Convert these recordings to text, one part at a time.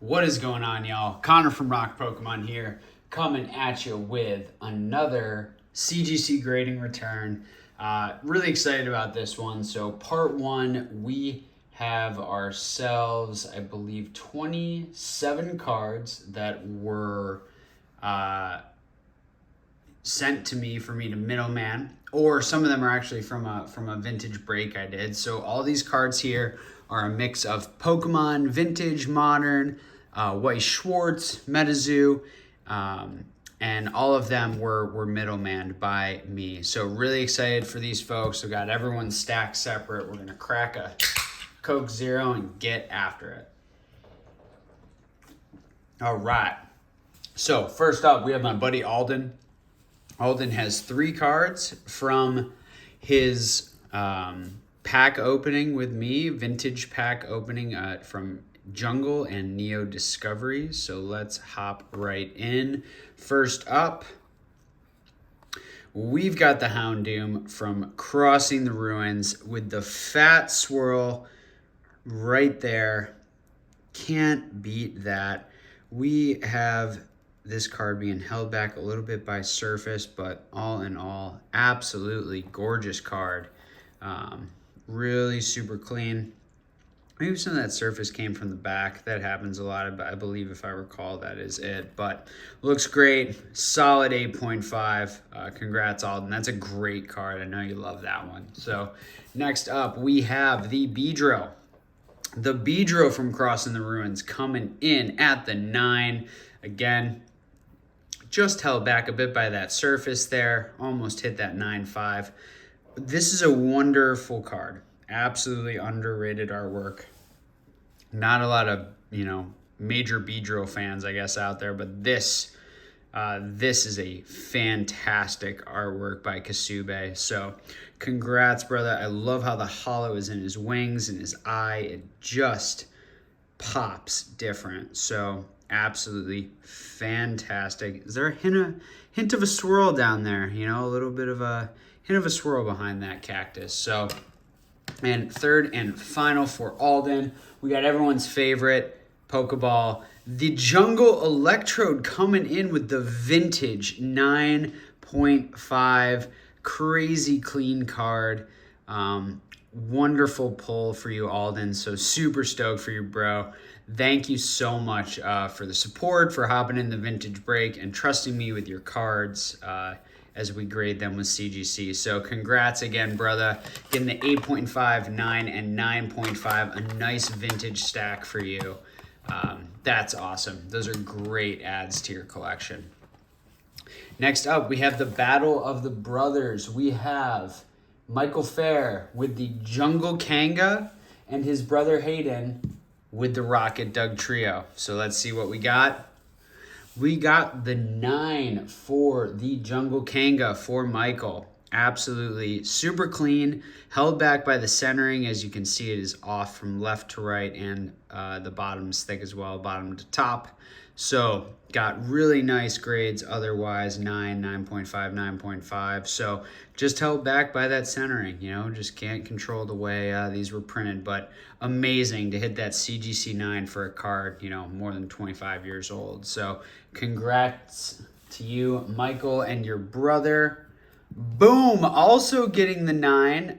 What is going on, y'all? Connor from Rock Pokemon here, coming at you with another CGC grading return. Really excited about this one. So part one, we have ourselves, I believe, 27 cards that were sent to me for me to Middleman'd, or some of them are actually from a vintage break I did. So all these cards here are a mix of Pokemon, vintage, modern, Weiss Schwarz, MetaZoo, and all of them were Middleman'd by me. So really excited for these folks. We got everyone stacked separate. We're gonna crack a Coke Zero and get after it. All right. So first up, we have my buddy Alden. Alden has 3 cards from his pack opening with me, vintage pack opening from Jungle and Neo Discovery. So let's hop right in. First up, we've got the Houndoom from Crossing the Ruins with the fat swirl right there. Can't beat that. We have this card being held back a little bit by surface, but all in all, absolutely gorgeous card. Really super clean. Maybe some of that surface came from the back. That happens a lot, but I believe if I recall, that is it. But looks great. Solid 8.5. Congrats, Alden. That's a great card. I know you love that one. So next up, we have the Beedrill. The Beedrill from Crossing the Ruins coming in at the 9. Again, just held back a bit by that surface there. Almost hit that 9.5. This is a wonderful card. Absolutely underrated artwork. Not a lot of, major Beedrill fans, I guess, out there, but this is a fantastic artwork by Kasube. So congrats, brother. I love how the hollow is in his wings and his eye. It just pops different. So absolutely fantastic. Is there a hint of a swirl down there? A little bit of a hint of a swirl behind that cactus. So, and third and final for Alden, we got everyone's favorite Pokeball, the Jungle Electrode, coming in with the vintage 9.5. Crazy clean card. Wonderful pull for you, Alden. So super stoked for you, bro. Thank you so much for the support, for hopping in the vintage break and trusting me with your cards as we grade them with CGC. So congrats again, brother. Getting the 8.5, 9, and 9.5. A nice vintage stack for you. That's awesome. Those are great adds to your collection. Next up, we have the Battle of the Brothers. We have Michael Fair with the Jungle Kanga and his brother Hayden with the Rocket Doug Trio. So let's see what we got. We got the 9 for the Jungle Kanga for Michael. Absolutely super clean, held back by the centering. As you can see, it is off from left to right, and the bottom's thick as well, bottom to top. So got really nice grades otherwise, 9, 9.5, 9.5. So just held back by that centering, just can't control the way these were printed, but amazing to hit that CGC 9 for a card, more than 25 years old. So congrats to you, Michael, and your brother. Boom, also getting the 9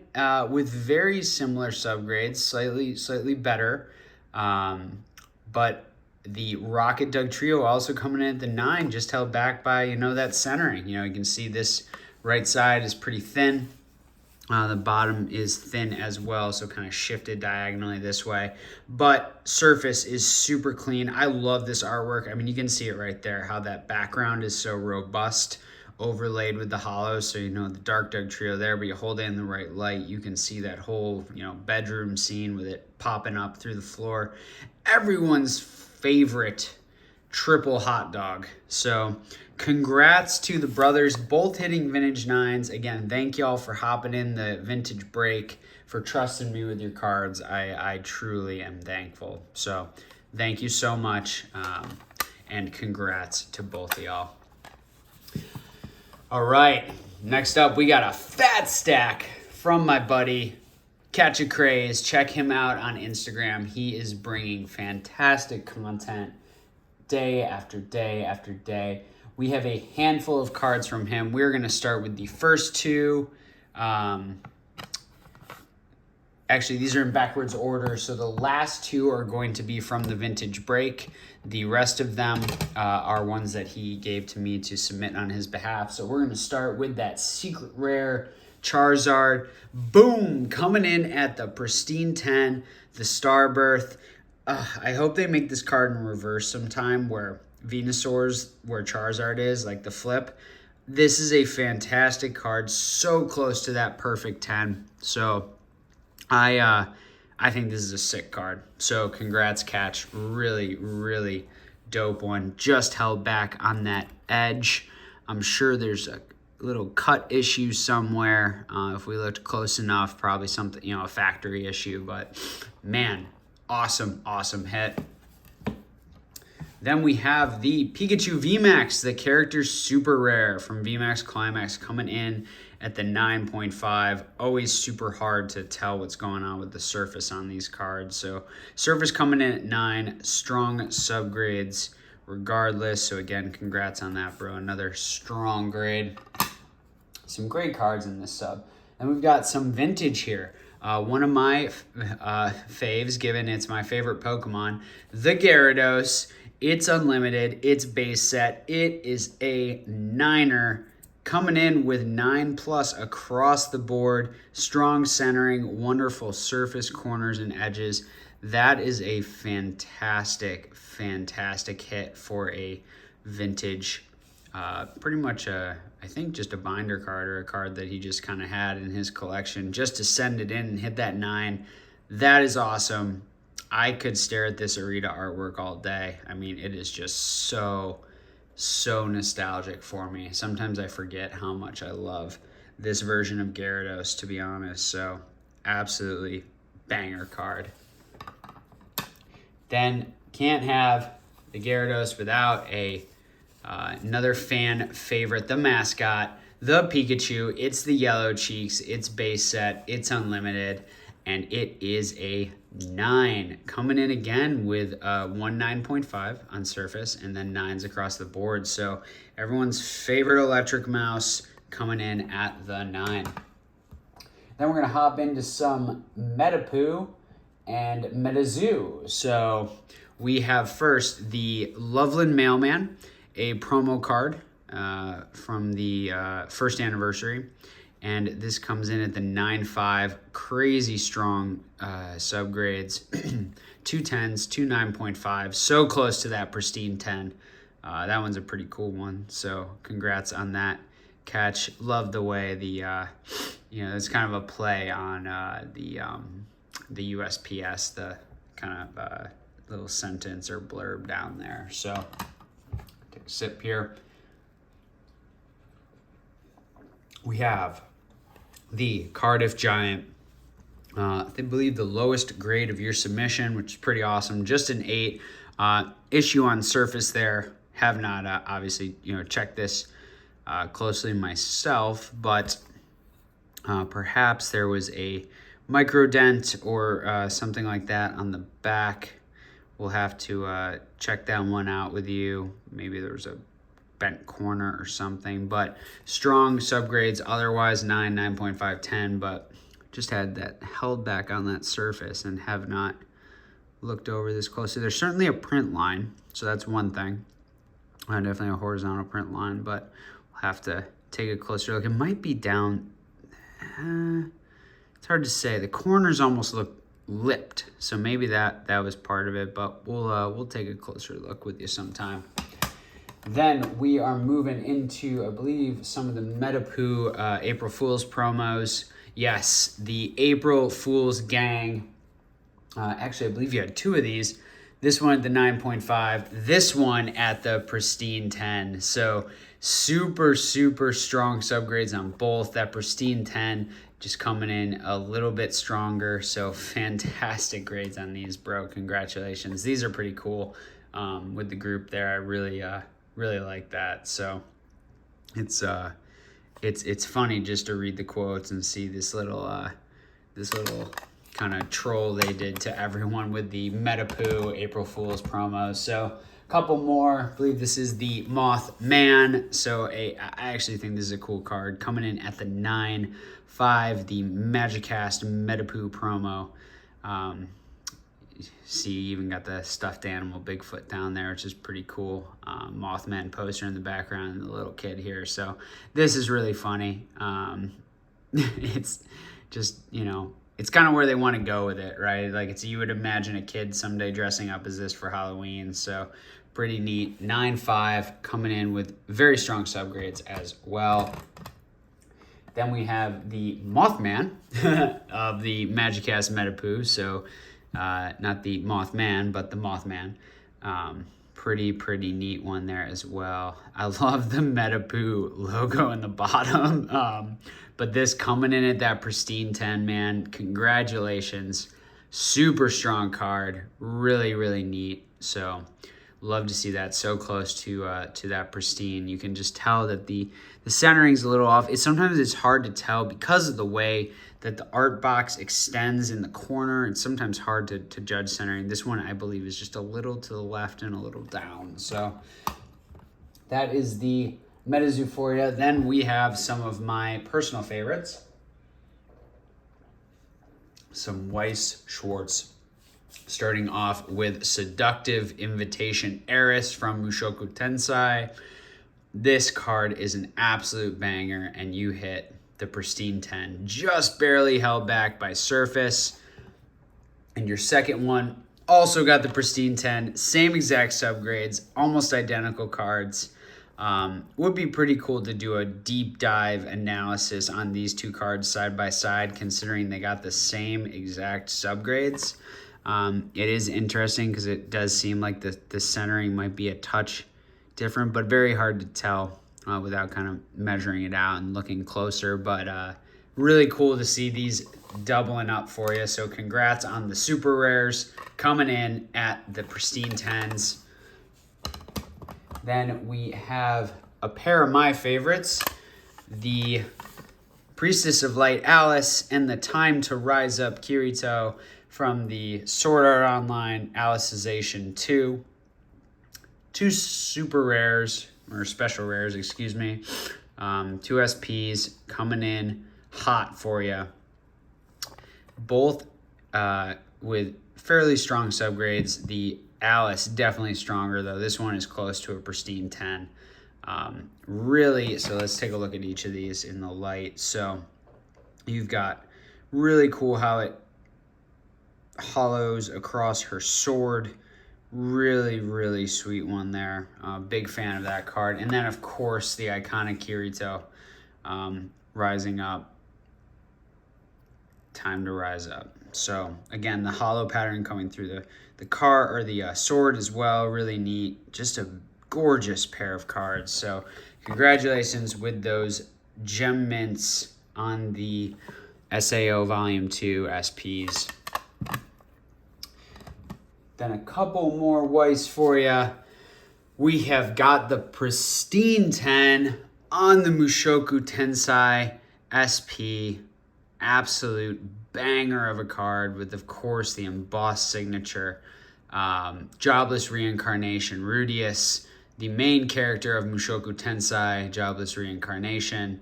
with very similar subgrades, slightly better, but the Rocket Doug Trio also coming in at the 9, just held back by, that centering. You can see this right side is pretty thin. The bottom is thin as well, so kind of shifted diagonally this way. But surface is super clean. I love this artwork. I mean, you can see it right there, how that background is so robust, overlaid with the hollow. So, the Dark Doug Trio there, but you hold it in the right light, you can see that whole, bedroom scene with it popping up through the floor. Everyone's favorite triple hot dog. So congrats to the brothers, both hitting vintage 9s. Again, thank y'all for hopping in the vintage break, for trusting me with your cards. I truly am thankful. So thank you so much, and congrats to both of y'all. All right, next up we got a fat stack from my buddy Catch a Craze. Check him out on Instagram. He is bringing fantastic content day after day after day. We have a handful of cards from him. We're going to start with the first two. Actually, these are in backwards order, so the last two are going to be from the vintage break. The rest of them are ones that he gave to me to submit on his behalf. So we're going to start with that secret rare Charizard. Boom! Coming in at the pristine 10, the Starbirth. I hope they make this card in reverse sometime, where Venusaur's where Charizard is, like the flip. This is a fantastic card, so close to that perfect 10. So I think this is a sick card. So congrats, Catch. Really, really dope one. Just held back on that edge. I'm sure there's a little cut issue somewhere. If we looked close enough, probably something, a factory issue. But man, awesome, awesome hit. Then we have the Pikachu VMAX, the character super rare from VMAX Climax, coming in at the 9.5. Always super hard to tell what's going on with the surface on these cards. So surface coming in at 9, strong subgrades regardless. So again, congrats on that, bro. Another strong grade. Some great cards in this sub. And we've got some vintage here. One of my faves, given it's my favorite Pokemon, the Gyarados. It's unlimited. It's base set. It is a 9er. Coming in with 9+ across the board. Strong centering, wonderful surface corners and edges. That is a fantastic, fantastic hit for a vintage. Pretty much, I think just a binder card, or a card that he just kind of had in his collection. Just to send it in and hit that 9. That is awesome. I could stare at this Arita artwork all day. I mean, it is just so nostalgic for me. Sometimes I forget how much I love this version of Gyarados, to be honest. So absolutely banger card. Then can't have the Gyarados without another fan favorite, the mascot, the Pikachu. It's the Yellow Cheeks. It's base set. It's unlimited. And it is a 9. Coming in again with 9.5 on surface, and then 9s across the board. So everyone's favorite electric mouse coming in at the 9. Then we're going to hop into some Metapoo and Metazoo. So we have first the Loveland Mailman, a promo card from the first anniversary. And this comes in at the 9.5, crazy strong subgrades, 2 10s, 2 9.5, so close to that pristine 10. That one's a pretty cool one, so congrats on that, Catch. Love the way the, it's kind of a play on the USPS, the kind of little sentence or blurb down there. So take a sip here. We have the Cardiff Giant. I believe the lowest grade of your submission, which is pretty awesome. Just an 8. Issue on surface there. Have not obviously checked this closely myself, but perhaps there was a micro dent or something like that on the back. We'll have to check that one out with you. Maybe there was a bent corner or something, but strong subgrades otherwise. 9, 9.5, 10, but just had that held back on that surface and have not looked over this closely. There's certainly a print line, so that's one thing. Definitely a horizontal print line, but we'll have to take a closer look. It might be down. It's hard to say. The corners almost look lipped, so maybe that was part of it, but we'll take a closer look with you sometime. Then we are moving into, I believe, some of the Metapoo April Fool's promos. Yes, the April Fool's gang. Actually, I believe you had 2 of these. This one at the 9.5. This one at the pristine 10. So super strong subgrades on both. That pristine 10 just coming in a little bit stronger. So fantastic grades on these, bro. Congratulations. These are pretty cool with the group there. I really like that. So it's funny just to read the quotes and see this little this little kind of troll they did to everyone with the Metapoo April Fool's promo. So a couple more. I believe this is the Mothman. So I actually think this is a cool card. Coming in at the 9/5, the Magicast Metapoo promo. See, you even got the stuffed animal Bigfoot down there, which is pretty cool. Mothman poster in the background, and the little kid here. So this is really funny. It's just, it's kind of where they want to go with it, right? Like, you would imagine a kid someday dressing up as this for Halloween. So pretty neat. 9/5 coming in with very strong subgrades as well. Then we have the Mothman of the Magicast Metapoo. So not the Mothman, but the Mothman. Pretty neat one there as well. I love the Metapoo logo in the bottom. But this coming in at that pristine 10, man, congratulations. Super strong card. Really neat. So love to see that so close to that pristine. You can just tell that the centering's a little off. Sometimes it's hard to tell because of the way that the art box extends in the corner. It's sometimes hard to judge centering. This one, I believe, is just a little to the left and a little down. So that is the MetaZoo for you. Then we have some of my personal favorites. Some Weiss Schwarz. Starting off with Seductive Invitation Heiress from Mushoku Tensei. This card is an absolute banger, and you hit the pristine 10. Just barely held back by Surface. And your second one also got the pristine 10. Same exact subgrades, almost identical cards. Would be pretty cool to do a deep dive analysis on these two cards side by side, considering they got the same exact subgrades. It is interesting because it does seem like the centering might be a touch different, but very hard to tell without kind of measuring it out and looking closer. But really cool to see these doubling up for you. So congrats on the super rares coming in at the pristine 10s. Then we have a pair of my favorites, the Priestess of Light Alice and the Time to Rise Up Kirito from the Sword Art Online Alicization 2. Two super rares, or special rares, excuse me. 2 SPs coming in hot for you. Both with fairly strong subgrades. The Alice definitely stronger, though. This one is close to a pristine 10. Really, so let's take a look at each of these in the light. So you've got really cool how it hollows across her sword. Really sweet one there. Big fan of that card. And then, of course, the iconic Kirito rising up. Time to rise up. So again, the hollow pattern coming through the car or the sword as well. Really neat. Just a gorgeous pair of cards. So congratulations with those gem mints on the SAO Volume 2 SPs. Then a couple more Weiss for you. We have got the pristine 10 on the Mushoku Tensei SP. Absolute banger of a card with, of course, the embossed signature. Jobless Reincarnation. Rudius, the main character of Mushoku Tensei, Jobless Reincarnation.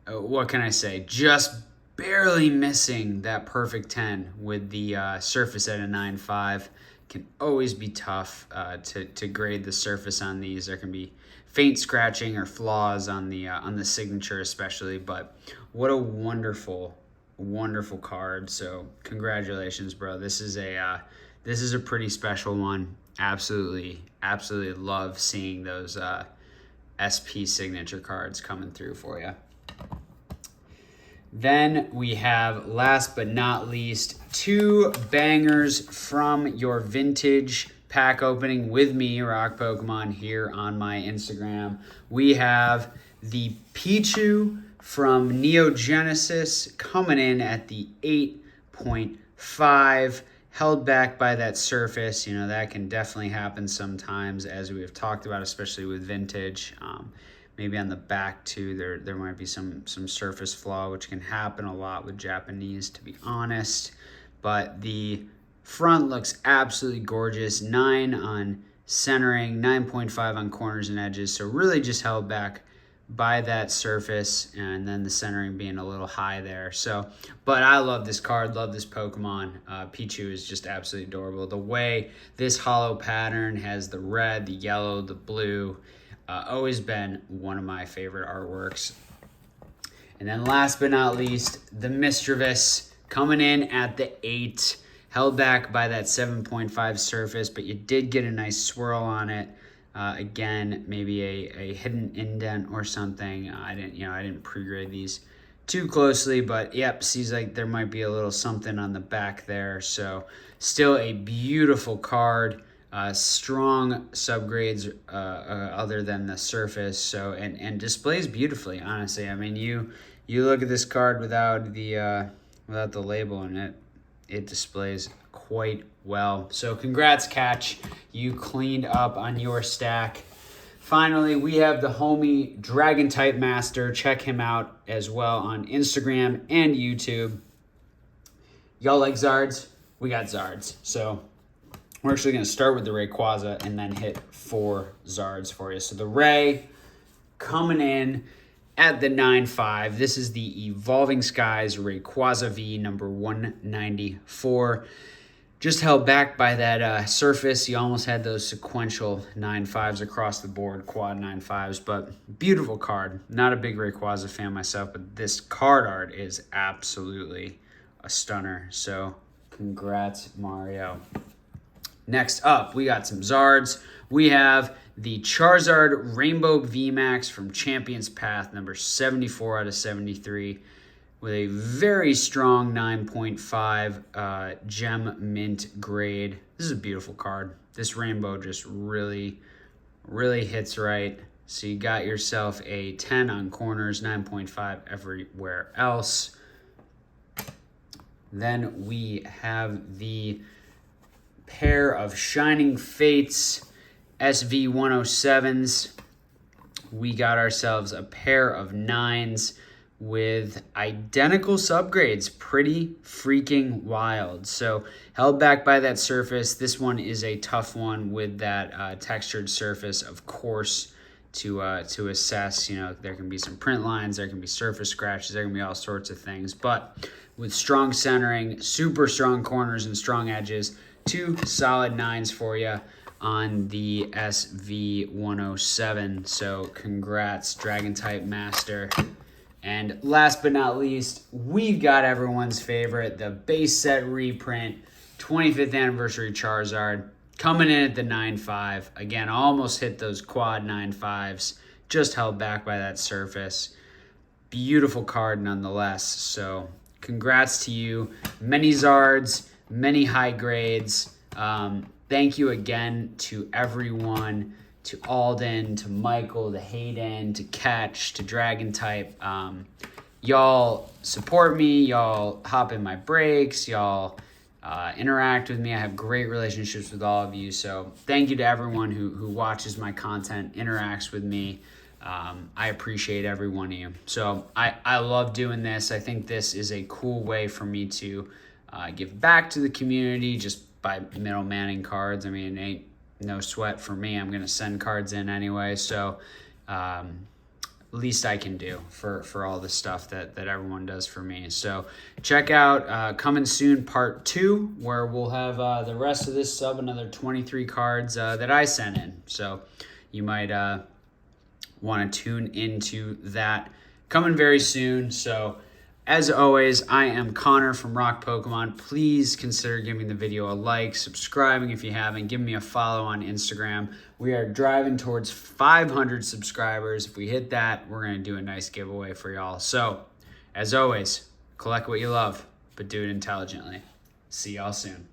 What can I say? Just barely missing that perfect 10 with the surface at a 9.5. Can always be tough to grade the surface on these. There can be faint scratching or flaws on the signature especially, but what a wonderful card. So congratulations, bro. This is a pretty special one. Absolutely love seeing those SP signature cards coming through for you. Then we have, last but not least, 2 bangers from your vintage pack opening with me, Rock Pokemon, here on my Instagram. We have the Pichu from Neo Genesis coming in at the 8.5, held back by that surface. That can definitely happen sometimes, as we have talked about, especially with vintage. maybe on the back too, there might be some surface flaw, which can happen a lot with Japanese, to be honest. But the front looks absolutely gorgeous. 9 on centering, 9.5 on corners and edges. So really just held back by that surface, and then the centering being a little high there. So, but I love this card, love this Pokemon. Pichu is just absolutely adorable. The way this hollow pattern has the red, the yellow, the blue, always been one of my favorite artworks. And then last but not least, the Mischievous coming in at the 8, held back by that 7.5 surface, but you did get a nice swirl on it. Again, maybe a hidden indent or something. I didn't pre-grade these too closely, but yep, seems like there might be a little something on the back there. So still a beautiful card. Strong subgrades other than the surface. So and displays beautifully, honestly. I mean, you look at this card without the label, and it displays quite well. So congrats, Catch. You cleaned up on your stack. Finally, we have the homie Dragon Type Master. Check him out as well on Instagram and YouTube. Y'all like Zards? We got Zards. So we're actually going to start with the Rayquaza and then hit 4 Zards for you. So the Ray coming in at the 9.5. This is the Evolving Skies Rayquaza V number 194. Just held back by that surface. You almost had those sequential 9.5s across the board, quad 9.5s, but beautiful card. Not a big Rayquaza fan myself, but this card art is absolutely a stunner. So congrats, Mario. Next up, we got some Zards. We have the Charizard Rainbow VMAX from Champions Path, number 74 out of 73, with a very strong 9.5 gem mint grade. This is a beautiful card. This rainbow just really hits right. So you got yourself a 10 on corners, 9.5 everywhere else. Then we have the pair of Shining Fates SV107s. We got ourselves a pair of 9s with identical subgrades. Pretty freaking wild. So held back by that surface. This one is a tough one with that textured surface, of course, to assess. You know, there can be some print lines, there can be surface scratches, there can be all sorts of things. But with strong centering, super strong corners and strong edges, 2 solid 9s for you on the SV107. So congrats, Dragon Type Master. And last but not least, we've got everyone's favorite, the base set reprint, 25th anniversary Charizard, coming in at the 9.5. Again, almost hit those quad 9.5s, just held back by that surface. Beautiful card nonetheless. So congrats to you. Many Zards, many high grades. Thank you again to everyone, to Alden, to Michael, to Hayden, to Catch, to Dragon Type. Y'all support me. Y'all hop in my breaks. Y'all interact with me. I have great relationships with all of you. So thank you to everyone who watches my content, interacts with me. I appreciate every one of you. So I love doing this. I think this is a cool way for me to give back to the community just by middlemaning cards. I mean, it ain't no sweat for me. I'm going to send cards in anyway. So least I can do for all the stuff that everyone does for me. So check out coming soon part 2, where we'll have the rest of this sub, another 23 cards that I sent in. So you might want to tune into that coming very soon. So as always, I am Connor from Rock Pokemon. Please consider giving the video a like, subscribing if you haven't, give me a follow on Instagram. We are driving towards 500 subscribers. If we hit that, we're going to do a nice giveaway for y'all. So, as always, collect what you love, but do it intelligently. See y'all soon.